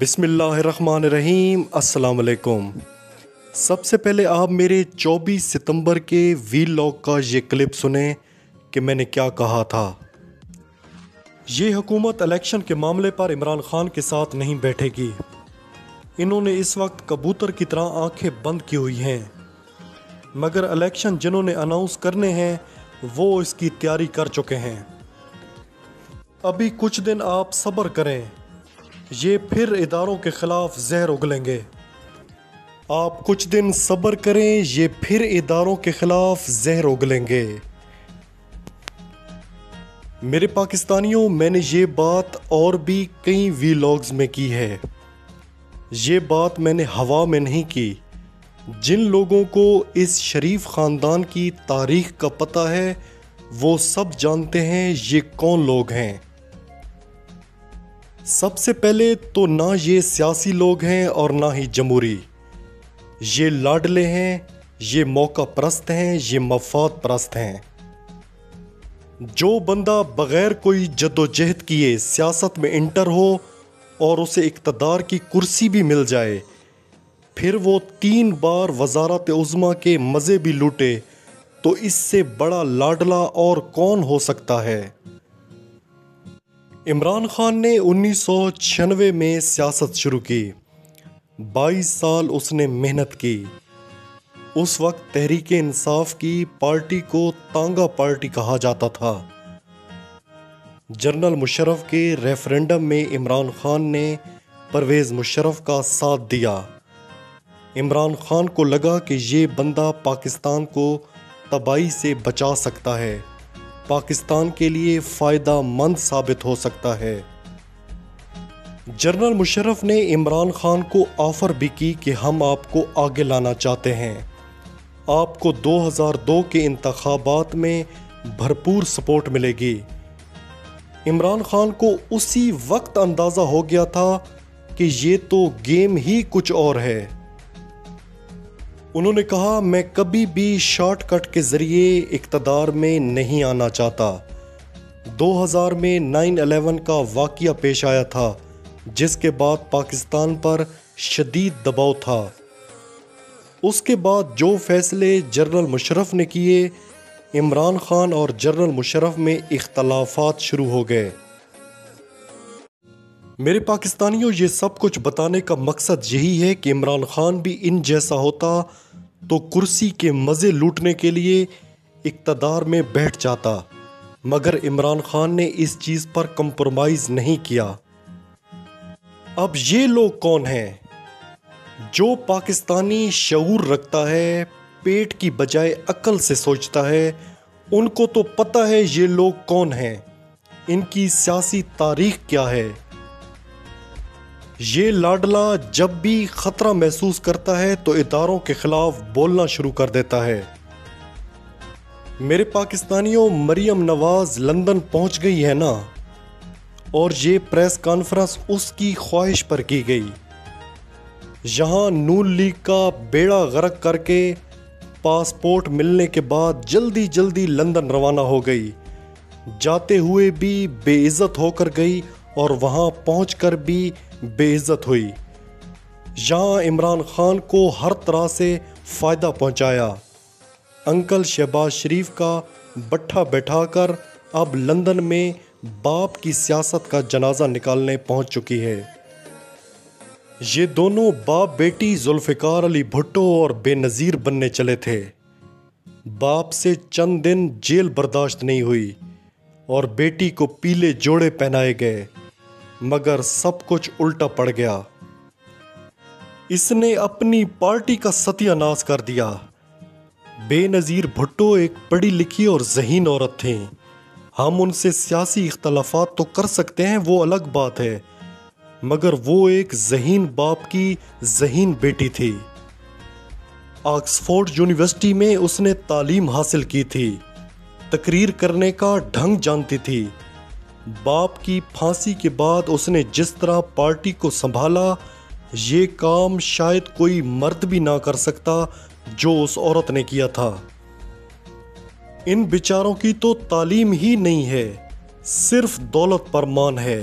بسم اللہ الرحمن الرحیم۔ السلام علیکم۔ سب سے پہلے آپ میرے 24 ستمبر کے ویلاگ کا یہ کلپ سنیں کہ میں نے کیا کہا تھا۔ یہ حکومت الیکشن کے معاملے پر عمران خان کے ساتھ نہیں بیٹھے گی۔ انہوں نے اس وقت کبوتر کی طرح آنکھیں بند کی ہوئی ہیں، مگر الیکشن جنہوں نے اناؤنس کرنے ہیں وہ اس کی تیاری کر چکے ہیں۔ ابھی کچھ دن آپ صبر کریں، یہ پھر اداروں کے خلاف زہر اگلیں گے۔ آپ کچھ دن صبر کریں، یہ پھر اداروں کے خلاف زہر اگلیں گے۔ میرے پاکستانیوں، میں نے یہ بات اور بھی کئی ویلاگز میں کی ہے۔ یہ بات میں نے ہوا میں نہیں کی۔ جن لوگوں کو اس شریف خاندان کی تاریخ کا پتہ ہے وہ سب جانتے ہیں یہ کون لوگ ہیں۔ سب سے پہلے تو نہ یہ سیاسی لوگ ہیں اور نہ ہی جمہوری۔ یہ لاڈلے ہیں، یہ موقع پرست ہیں، یہ مفاد پرست ہیں۔ جو بندہ بغیر کوئی جدوجہد کیے سیاست میں انٹر ہو اور اسے اقتدار کی کرسی بھی مل جائے، پھر وہ 3 بار وزارت عظمیٰ کے مزے بھی لوٹے، تو اس سے بڑا لاڈلا اور کون ہو سکتا ہے؟ عمران خان نے 1996 میں سیاست شروع کی۔ 22 سال اس نے محنت کی۔ اس وقت تحریک انصاف کی پارٹی کو تانگا پارٹی کہا جاتا تھا۔ جنرل مشرف کے ریفرنڈم میں عمران خان نے پرویز مشرف کا ساتھ دیا۔ عمران خان کو لگا کہ یہ بندہ پاکستان کو تباہی سے بچا سکتا ہے، پاکستان کے لیے فائدہ مند ثابت ہو سکتا ہے۔ جنرل مشرف نے عمران خان کو آفر بھی کی کہ ہم آپ کو آگے لانا چاہتے ہیں، آپ کو 2002 کے انتخابات میں بھرپور سپورٹ ملے گی۔ عمران خان کو اسی وقت اندازہ ہو گیا تھا کہ یہ تو گیم ہی کچھ اور ہے۔ انہوں نے کہا، میں کبھی بھی شارٹ کٹ کے ذریعے اقتدار میں نہیں آنا چاہتا۔ 2000 میں 9/11 کا واقعہ پیش آیا تھا، جس کے بعد پاکستان پر شدید دباؤ تھا۔ اس کے بعد جو فیصلے جنرل مشرف نے کیے، عمران خان اور جنرل مشرف میں اختلافات شروع ہو گئے۔ میرے پاکستانیوں، یہ سب کچھ بتانے کا مقصد یہی ہے کہ عمران خان بھی ان جیسا ہوتا تو کرسی کے مزے لوٹنے کے لیے اقتدار میں بیٹھ جاتا، مگر عمران خان نے اس چیز پر کمپرومائز نہیں کیا۔ اب یہ لوگ کون ہیں؟ جو پاکستانی شعور رکھتا ہے، پیٹ کی بجائے عقل سے سوچتا ہے، ان کو تو پتہ ہے یہ لوگ کون ہیں، ان کی سیاسی تاریخ کیا ہے۔ یہ لاڈلا جب بھی خطرہ محسوس کرتا ہے تو اداروں کے خلاف بولنا شروع کر دیتا ہے۔ میرے پاکستانیوں، مریم نواز لندن پہنچ گئی ہے نا، اور یہ پریس کانفرنس اس کی خواہش پر کی گئی۔ یہاں نون لیگ کا بیڑا غرق کر کے پاسپورٹ ملنے کے بعد جلدی جلدی لندن روانہ ہو گئی، جاتے ہوئے بھی بے عزت ہو کر گئی اور وہاں پہنچ کر بھی بے عزت ہوئی۔ یہاں عمران خان کو ہر طرح سے فائدہ پہنچایا۔ انکل شہباز شریف کا بٹھا بیٹھا کر اب لندن میں باپ کی سیاست کا جنازہ نکالنے پہنچ چکی ہے۔ یہ دونوں باپ بیٹی ذوالفقار علی بھٹو اور بے نظیر بننے چلے تھے۔ باپ سے چند دن جیل برداشت نہیں ہوئی اور بیٹی کو پیلے جوڑے پہنائے گئے، مگر سب کچھ الٹا پڑ گیا۔ اس نے اپنی پارٹی کا ستیہ ناش کر دیا۔ بے نظیر بھٹو ایک پڑھی لکھی اور ذہین عورت تھیں۔ ہم ان سے سیاسی اختلافات تو کر سکتے ہیں، وہ الگ بات ہے، مگر وہ ایک ذہین باپ کی ذہین بیٹی تھی۔ آکسفورڈ یونیورسٹی میں اس نے تعلیم حاصل کی تھی، تقریر کرنے کا ڈھنگ جانتی تھی۔ باپ کی پھانسی کے بعد اس نے جس طرح پارٹی کو سنبھالا، یہ کام شاید کوئی مرد بھی نہ کر سکتا جو اس عورت نے کیا تھا۔ ان بیچاروں کی تو تعلیم ہی نہیں ہے، صرف دولت پر مان ہے۔